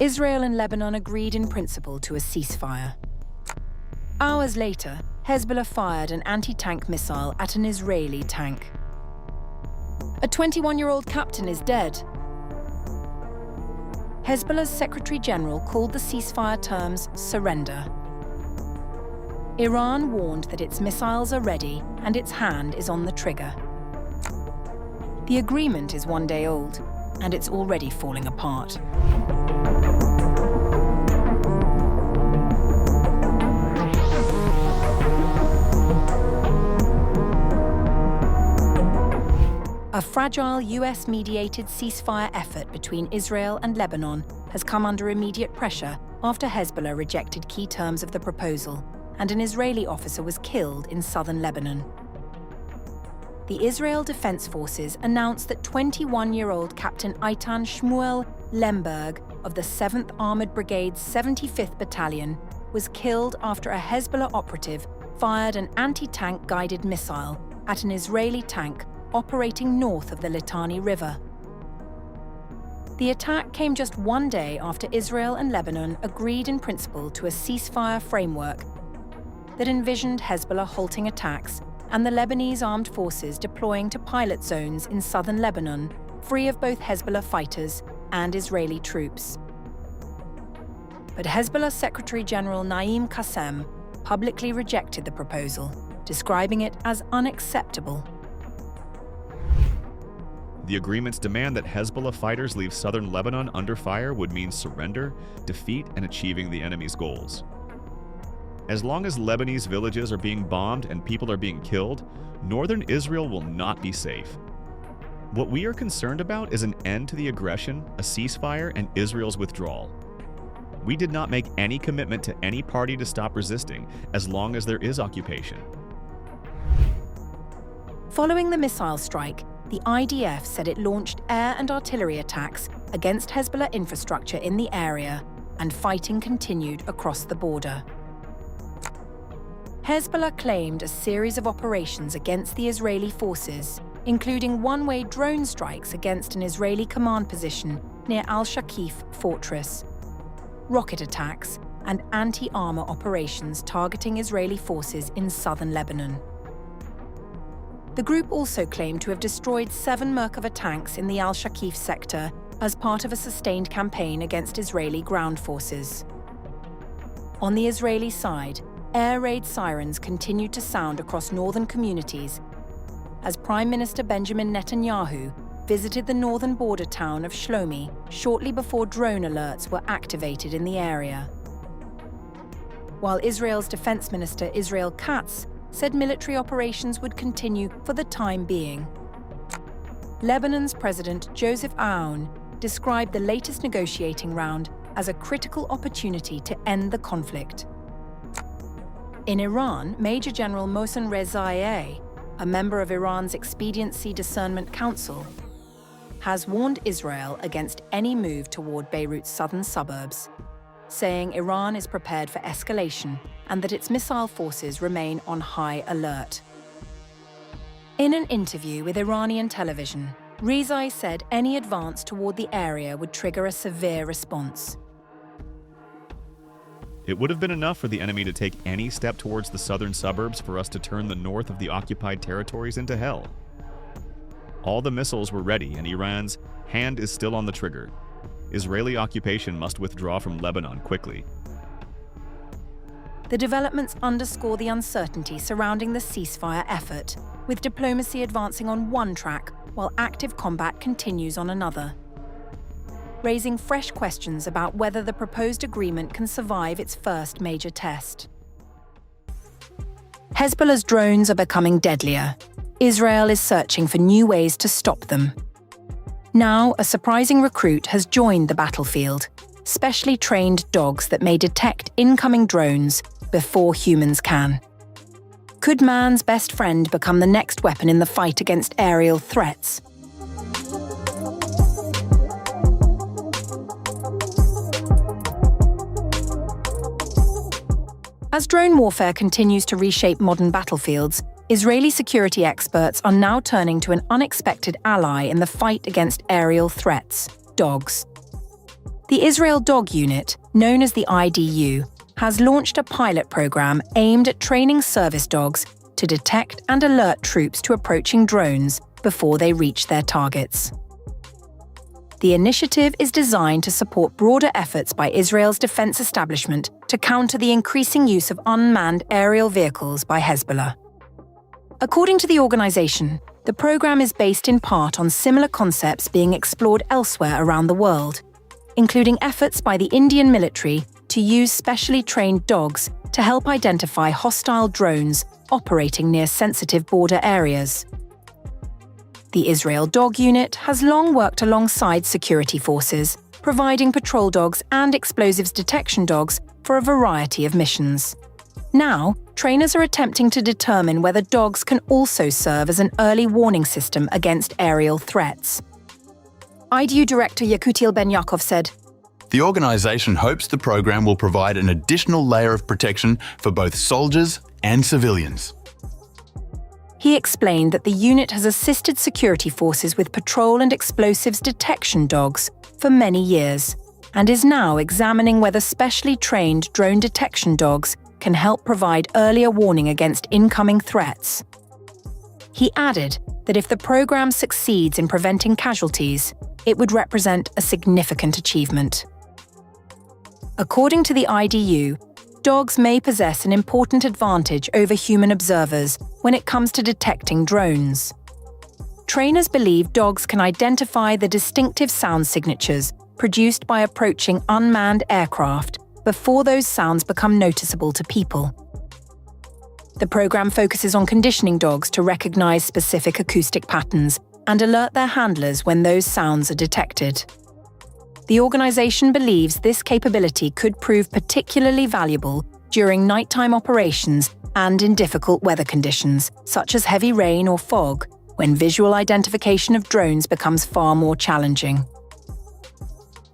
Israel and Lebanon agreed in principle to a ceasefire. Hours later, Hezbollah fired an anti-tank missile at an Israeli tank. A 21-year-old captain is dead. Hezbollah's Secretary General called the ceasefire terms surrender. Iran warned that its missiles are ready and its hand is on the trigger. The agreement is 1 day old, and it's already falling apart. A fragile US-mediated ceasefire effort between Israel and Lebanon has come under immediate pressure after Hezbollah rejected key terms of the proposal, and an Israeli officer was killed in southern Lebanon. The Israel Defense Forces announced that 21-year-old Captain Eitan Shmuel Lemberg of the 7th Armored Brigade's 75th Battalion was killed after a Hezbollah operative fired an anti-tank guided missile at an Israeli tank operating north of the Litani River. The attack came just 1 day after Israel and Lebanon agreed in principle to a ceasefire framework that envisioned Hezbollah halting attacks and the Lebanese armed forces deploying to pilot zones in southern Lebanon, free of both Hezbollah fighters and Israeli troops. But Hezbollah Secretary General Naim Qassem publicly rejected the proposal, describing it as unacceptable. The agreement's demand that Hezbollah fighters leave southern Lebanon under fire would mean surrender, defeat, and achieving the enemy's goals. As long as Lebanese villages are being bombed and people are being killed, northern Israel will not be safe. What we are concerned about is an end to the aggression, a ceasefire, and Israel's withdrawal. We did not make any commitment to any party to stop resisting as long as there is occupation. Following the missile strike, the IDF said it launched air and artillery attacks against Hezbollah infrastructure in the area, and fighting continued across the border. Hezbollah claimed a series of operations against the Israeli forces, including one-way drone strikes against an Israeli command position near Al-Shaqif fortress, rocket attacks, and anti-armor operations targeting Israeli forces in southern Lebanon. The group also claimed to have destroyed 7 Merkava tanks in the Al-Shaqif sector as part of a sustained campaign against Israeli ground forces. On the Israeli side, air raid sirens continued to sound across northern communities as Prime Minister Benjamin Netanyahu visited the northern border town of Shlomi shortly before drone alerts were activated in the area. While Israel's Defense Minister Israel Katz said military operations would continue for the time being. Lebanon's President Joseph Aoun described the latest negotiating round as a critical opportunity to end the conflict. In Iran, Major General Mohsen Rezaieh, a member of Iran's Expediency Discernment Council, has warned Israel against any move toward Beirut's southern suburbs, saying Iran is prepared for escalation and that its missile forces remain on high alert. In an interview with Iranian television, Rezaieh said any advance toward the area would trigger a severe response. It would have been enough for the enemy to take any step towards the southern suburbs for us to turn the north of the occupied territories into hell. All the missiles were ready, and Iran's hand is still on the trigger. Israeli occupation must withdraw from Lebanon quickly. The developments underscore the uncertainty surrounding the ceasefire effort, with diplomacy advancing on one track while active combat continues on another, raising fresh questions about whether the proposed agreement can survive its first major test. Hezbollah's drones are becoming deadlier. Israel is searching for new ways to stop them. Now, a surprising recruit has joined the battlefield, specially trained dogs that may detect incoming drones before humans can. Could man's best friend become the next weapon in the fight against aerial threats? As drone warfare continues to reshape modern battlefields, Israeli security experts are now turning to an unexpected ally in the fight against aerial threats: dogs. The Israel Dog Unit, known as the IDU, has launched a pilot program aimed at training service dogs to detect and alert troops to approaching drones before they reach their targets. The initiative is designed to support broader efforts by Israel's defense establishment to counter the increasing use of unmanned aerial vehicles by Hezbollah. According to the organization, the program is based in part on similar concepts being explored elsewhere around the world, including efforts by the Indian military to use specially trained dogs to help identify hostile drones operating near sensitive border areas. The Israel Dog Unit has long worked alongside security forces, providing patrol dogs and explosives detection dogs for a variety of missions. Now, trainers are attempting to determine whether dogs can also serve as an early warning system against aerial threats. IDU Director Yekutiel Ben Yaakov said, "The organisation hopes the program will provide an additional layer of protection for both soldiers and civilians." He explained that the unit has assisted security forces with patrol and explosives detection dogs for many years and is now examining whether specially trained drone detection dogs can help provide earlier warning against incoming threats. He added that if the program succeeds in preventing casualties, it would represent a significant achievement. According to the IDU, dogs may possess an important advantage over human observers when it comes to detecting drones. Trainers believe dogs can identify the distinctive sound signatures produced by approaching unmanned aircraft before those sounds become noticeable to people. The program focuses on conditioning dogs to recognize specific acoustic patterns and alert their handlers when those sounds are detected. The organization believes this capability could prove particularly valuable during nighttime operations and in difficult weather conditions, such as heavy rain or fog, when visual identification of drones becomes far more challenging.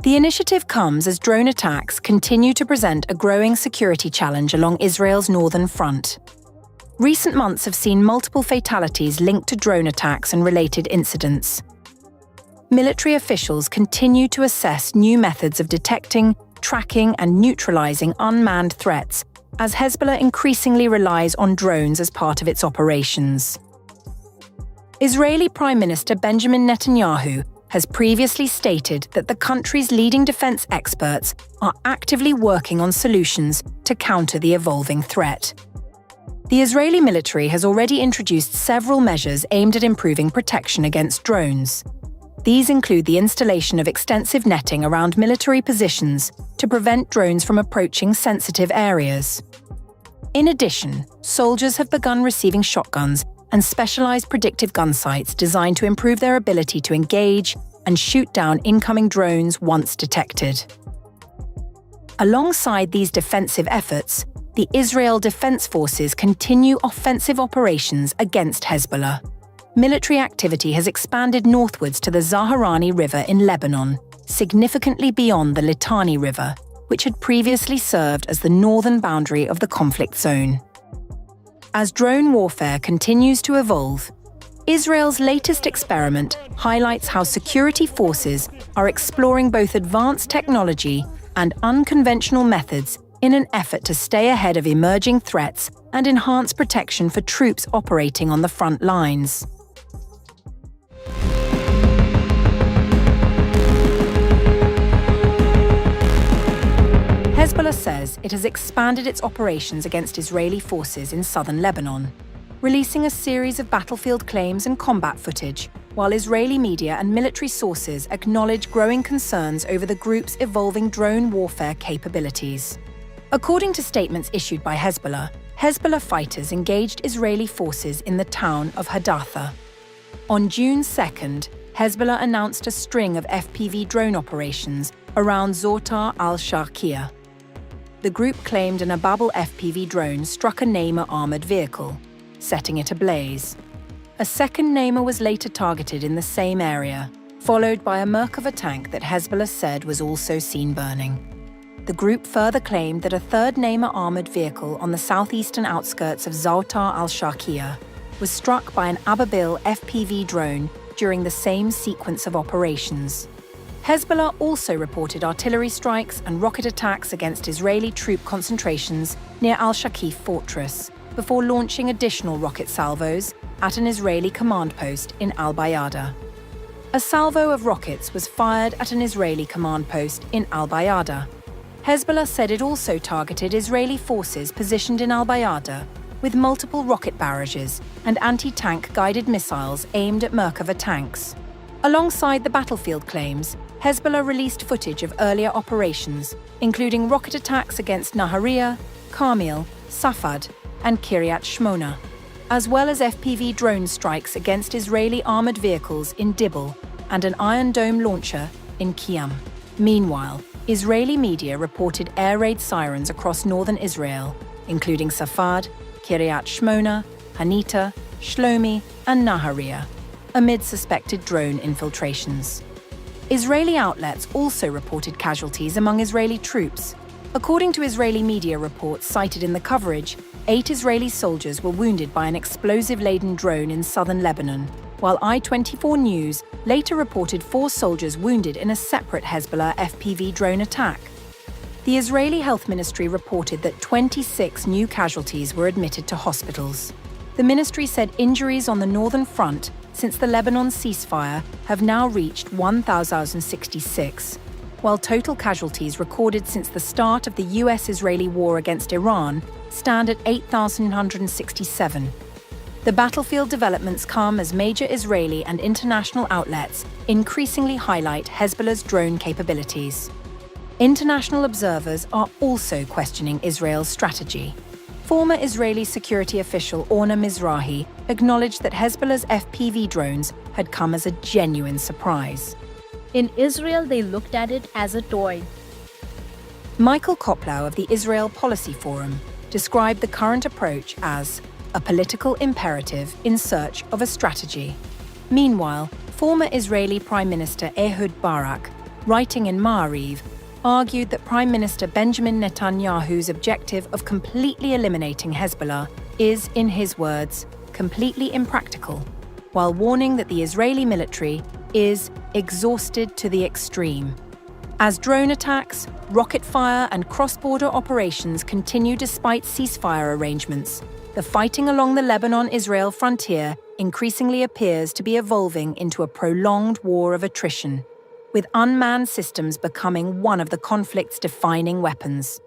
The initiative comes as drone attacks continue to present a growing security challenge along Israel's northern front. Recent months have seen multiple fatalities linked to drone attacks and related incidents. Military officials continue to assess new methods of detecting, tracking, and neutralizing unmanned threats as Hezbollah increasingly relies on drones as part of its operations. Israeli Prime Minister Benjamin Netanyahu has previously stated that the country's leading defense experts are actively working on solutions to counter the evolving threat. The Israeli military has already introduced several measures aimed at improving protection against drones. These include the installation of extensive netting around military positions to prevent drones from approaching sensitive areas. In addition, soldiers have begun receiving shotguns and specialized predictive gun sights designed to improve their ability to engage and shoot down incoming drones once detected. Alongside these defensive efforts, the Israel Defense Forces continue offensive operations against Hezbollah. Military activity has expanded northwards to the Zaharani River in Lebanon, significantly beyond the Litani River, which had previously served as the northern boundary of the conflict zone. As drone warfare continues to evolve, Israel's latest experiment highlights how security forces are exploring both advanced technology and unconventional methods in an effort to stay ahead of emerging threats and enhance protection for troops operating on the front lines. Hezbollah says it has expanded its operations against Israeli forces in southern Lebanon, releasing a series of battlefield claims and combat footage, while Israeli media and military sources acknowledge growing concerns over the group's evolving drone warfare capabilities. According to statements issued by Hezbollah, Hezbollah fighters engaged Israeli forces in the town of Hadatha. On June 2nd, Hezbollah announced a string of FPV drone operations around Zotar al-Sharqiyah. The group claimed an Ababel FPV drone struck a Naim armored vehicle, setting it ablaze. A second Naim was later targeted in the same area, followed by a Merkava tank that Hezbollah said was also seen burning. The group further claimed that a third Naim armored vehicle on the southeastern outskirts of Zotar al-Sharqiyah was struck by an Ababil FPV drone during the same sequence of operations. Hezbollah also reported artillery strikes and rocket attacks against Israeli troop concentrations near al-Shaqif fortress, before launching additional rocket salvos at an Israeli command post in al-Bayada. A salvo of rockets was fired at an Israeli command post in al-Bayada. Hezbollah said it also targeted Israeli forces positioned in al-Bayada with multiple rocket barrages and anti-tank guided missiles aimed at Merkava tanks. Alongside the battlefield claims, Hezbollah released footage of earlier operations, including rocket attacks against Nahariya, Carmel, Safad, and Kiryat Shmona, as well as FPV drone strikes against Israeli armored vehicles in Dibble and an Iron Dome launcher in Qiyam. Meanwhile, Israeli media reported air raid sirens across northern Israel, including Safad, Kiryat Shmona, Hanita, Shlomi, and Nahariya, amid suspected drone infiltrations. Israeli outlets also reported casualties among Israeli troops. According to Israeli media reports cited in the coverage, 8 Israeli soldiers were wounded by an explosive-laden drone in southern Lebanon, while I-24 News later reported 4 soldiers wounded in a separate Hezbollah FPV drone attack. The Israeli Health Ministry reported that 26 new casualties were admitted to hospitals. The ministry said injuries on the northern front since the Lebanon ceasefire have now reached 1,066, while total casualties recorded since the start of the US-Israeli war against Iran stand at 8,167. The battlefield developments come as major Israeli and international outlets increasingly highlight Hezbollah's drone capabilities. International observers are also questioning Israel's strategy. Former Israeli security official Orna Mizrahi acknowledged that Hezbollah's FPV drones had come as a genuine surprise. In Israel, they looked at it as a toy. Michael Koplow of the Israel Policy Forum described the current approach as a political imperative in search of a strategy. Meanwhile, former Israeli Prime Minister Ehud Barak, writing in Ma'ariv, argued that Prime Minister Benjamin Netanyahu's objective of completely eliminating Hezbollah is, in his words, completely impractical, while warning that the Israeli military is exhausted to the extreme. As drone attacks, rocket fire, and cross-border operations continue despite ceasefire arrangements, the fighting along the Lebanon-Israel frontier increasingly appears to be evolving into a prolonged war of attrition, with unmanned systems becoming one of the conflict's defining weapons.